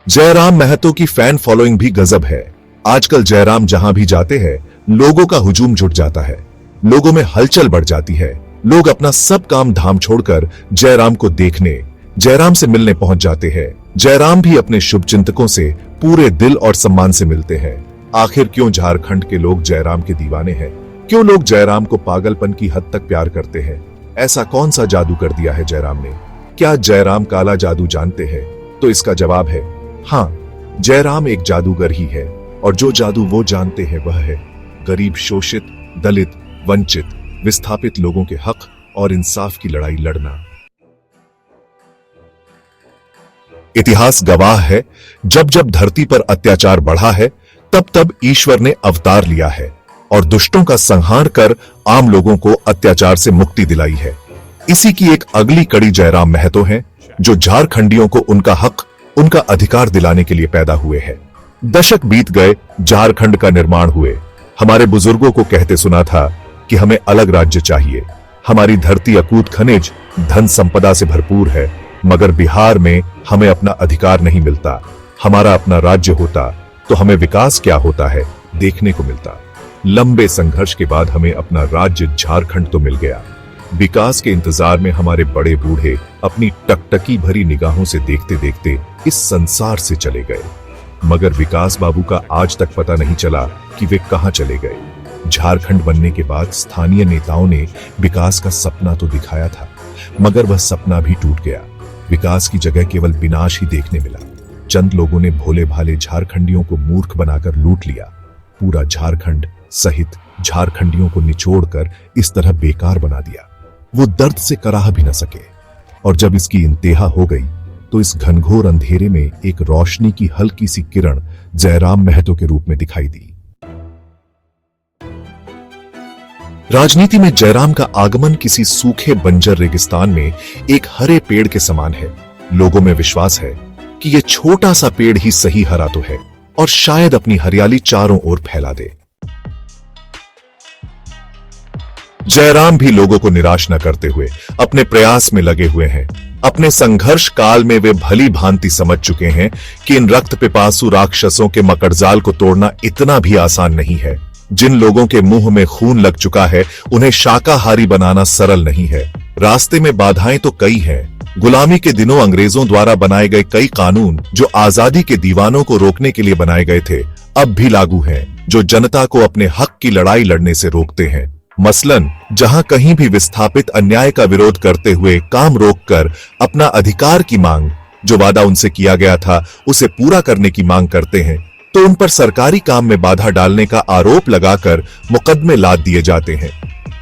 जयराम महतो की fan following भी गजब है। आजकल जयराम जहां भी जाते हैं लोगों का हुजूम जुट जाता है, लोगों में हलचल बढ़ जाती है। लोग अपना सब काम धाम छोड़कर जयराम को देखने, जयराम से मिलने पहुंच जाते हैं। जयराम भी अपने शुभचिंतकों से पूरे दिल और सम्मान से मिलते हैं। आखिर क्यों झारखंड के लोग जयराम के दीवाने हैं? क्यों लोग जयराम को पागलपन की हद तक प्यार करते हैं? ऐसा कौन सा जादू कर दिया है जयराम ने? क्या जयराम काला जादू जानते हैं? तो इसका जवाब है हाँ, जयराम एक जादूगर ही है, और जो जादू वो जानते हैं वह है गरीब, शोषित, दलित, वंचित, विस्थापित लोगों के हक और इंसाफ की लड़ाई लड़ना। इतिहास गवाह है, जब जब धरती पर अत्याचार बढ़ा है तब तब ईश्वर ने अवतार लिया है और दुष्टों का संहार कर आम लोगों को अत्याचार से मुक्ति दिलाई है। इसी की एक अगली कड़ी जयराम महतो हैं, जो झारखंडियों को उनका हक, उनका अधिकार दिलाने के लिए पैदा हुए हैं। दशक बीत गए, झारखंड का निर्माण हुए। हमारे बुजुर्गों को कहते सुना था कि हमें अलग राज्य चाहिए। हमारी धरती अकूत खनिज, धन संपदा से भरपूर है, मगर बिहार में हमें अपना अधिकार नहीं मिलता। हमारा अपना राज्य होता तो हमें विकास क्या होता है देखने को मिलता। लंबे संघर्ष के बाद हमें अपना राज्य झारखंड तो मिल गया। विकास के इंतजार में हमारे बड़े बूढ़े अपनी टकटकी भरी निगाहों से देखते देखते इस संसार से चले गए, मगर विकास बाबू का आज तक पता नहीं चला कि वे कहां चले गए। झारखंड बनने के बाद स्थानीय नेताओं ने विकास का सपना तो दिखाया था, मगर वह सपना भी टूट गया। विकास की जगह केवल विनाश ही देखने मिला। चंद लोगों ने भोले भाले झारखंडियों को मूर्ख बनाकर लूट लिया। पूरा झारखंड सहित झारखंडियों को निचोड़कर इस तरह बेकार बना दिया, वो दर्द से कराह भी न सके। और जब इसकी इंतहा हो गई तो इस घनघोर अंधेरे में एक रोशनी की हल्की सी किरण जयराम महतो के रूप में दिखाई दी। राजनीति में जयराम का आगमन किसी सूखे बंजर रेगिस्तान में एक हरे पेड़ के समान है। लोगों में विश्वास है कि यह छोटा सा पेड़ ही सही हरा तो है और शायद अपनी हरियाली चारों ओर फैला दे। जयराम भी लोगों को निराश न करते हुए अपने प्रयास में लगे हुए हैं। अपने संघर्ष काल में वे भली भांति समझ चुके हैं कि इन रक्त पिपासु राक्षसों के मकड़जाल को तोड़ना इतना भी आसान नहीं है। जिन लोगों के मुंह में खून लग चुका है उन्हें शाकाहारी बनाना सरल नहीं है। रास्ते में बाधाएं तो कई हैं। गुलामी के दिनों अंग्रेजों द्वारा बनाए गए कई कानून जो आजादी के दीवानों को रोकने के लिए बनाए गए थे, अब भी लागू हैं, जो जनता को अपने हक की लड़ाई लड़ने से रोकते हैं। मसलन जहां कहीं भी विस्थापित अन्याय का विरोध करते हुए काम रोककर अपना अधिकार की मांग, जो वादा उनसे किया गया था उसे पूरा करने की मांग करते हैं, तो उन पर सरकारी काम में बाधा डालने का आरोप लगाकर मुकदमे लाद दिए जाते हैं।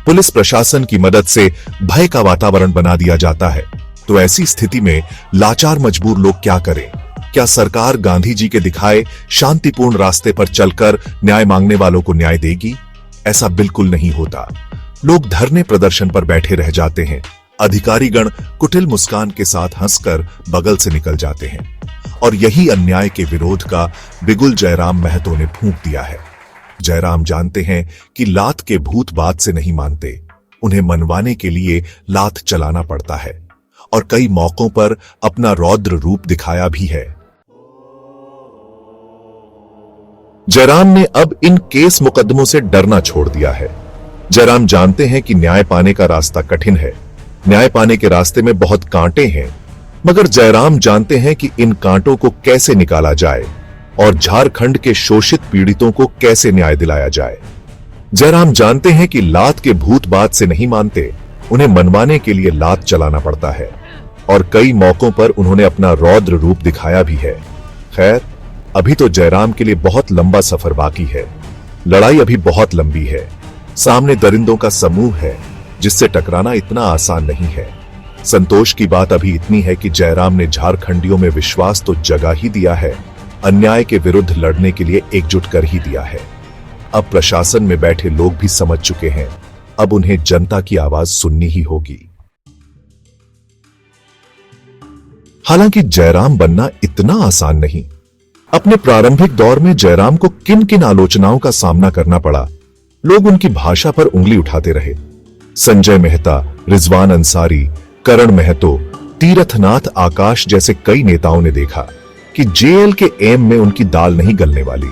पुलिस प्रशासन की मदद से भय का वातावरण बना दिया जाता है। तो ऐसी स्थिति में लाचार मजबूर लोग क्या करें? क्या सरकार गांधी जी के दिखाए शांतिपूर्ण रास्ते पर चलकर न्याय मांगने वालों को न्याय देगी? ऐसा बिल्कुल नहीं होता। लोग धरने प्रदर्शन पर बैठे रह जाते हैं। अधिकारीगण कुटिल मुस्कान के साथ हंसकर बगल से निकल जाते हैं। और यही अन्याय के विरोध का बिगुल जयराम महतो ने फूंक दिया है। जयराम जानते हैं कि लात के भूत बात से नहीं मानते, उन्हें मनवाने के लिए लात चलाना पड़ता है, और कई मौकों पर अपना रौद्र रूप दिखाया भी है। जयराम ने अब इन केस मुकदमों से डरना छोड़ दिया है। जयराम जानते हैं कि न्याय पाने का रास्ता कठिन है। न्याय पाने के रास्ते में बहुत कांटे हैं, मगर जयराम जानते हैं कि इन कांटों को कैसे निकाला जाए और झारखंड के शोषित पीड़ितों को कैसे न्याय दिलाया जाए। जयराम जानते हैं कि लात के भूत बात से नहीं मानते, उन्हें मनवाने के लिए लात चलाना पड़ता है, और कई मौकों पर उन्होंने अपना रौद्र रूप दिखाया भी है। खैर, अभी तो जयराम के लिए बहुत लंबा सफर बाकी है। लड़ाई अभी बहुत लंबी है। सामने दरिंदों का समूह है जिससे टकराना इतना आसान नहीं है। संतोष की बात अभी इतनी है कि जयराम ने झारखंडियों में विश्वास तो जगा ही दिया है, अन्याय के विरुद्ध लड़ने के लिए एकजुट कर ही दिया है। अब प्रशासन में बैठे लोग भी समझ चुके हैं, अब उन्हें जनता की आवाज सुननी ही होगी। हालांकि जयराम बनना इतना आसान नहीं। अपने प्रारंभिक दौर में जयराम को किन किन आलोचनाओं का सामना करना पड़ा। लोग उनकी भाषा पर उंगली उठाते रहे। संजय मेहता, रिजवान अंसारी, करण महतो, तीरथनाथ आकाश जैसे कई नेताओं ने देखा कि जेएल के एम में उनकी दाल नहीं गलने वाली।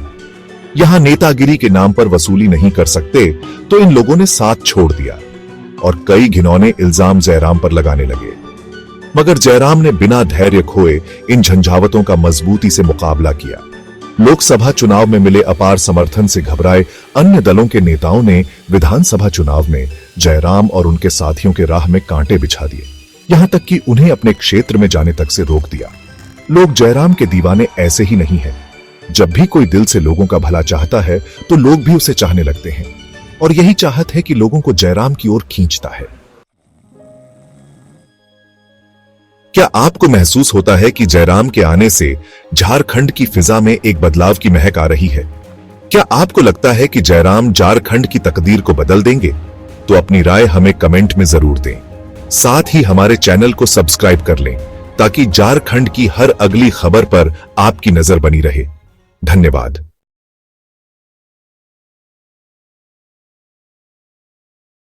यहां नेतागिरी के नाम पर वसूली नहीं कर सकते, तो इन लोगों ने साथ छोड़ दिया और कई घिनौने इल्जाम जयराम पर लगाने लगे। मगर जयराम ने बिना धैर्य खोए इन झंझावतों का मजबूती से मुकाबला किया। लोकसभा चुनाव में मिले अपार समर्थन से घबराए अन्य दलों के नेताओं ने विधानसभा चुनाव में जयराम और उनके साथियों के राह में कांटे बिछा दिए, यहां तक कि उन्हें अपने क्षेत्र में जाने तक से रोक दिया। लोग जयराम के दीवाने ऐसे ही नहीं हैं। जब भी कोई दिल से लोगों का भला चाहता है तो लोग भी उसे चाहने लगते हैं, और यही चाहत है कि लोगों को जयराम की ओर खींचता है। क्या आपको महसूस होता है कि जयराम के आने से झारखंड की फिजा में एक बदलाव की महक आ रही है? क्या आपको लगता है कि जयराम झारखंड की तकदीर को बदल देंगे? तो अपनी राय हमें कमेंट में जरूर दें। साथ ही हमारे चैनल को सब्सक्राइब कर लें ताकि झारखंड की हर अगली खबर पर आपकी नजर बनी रहे। धन्यवाद।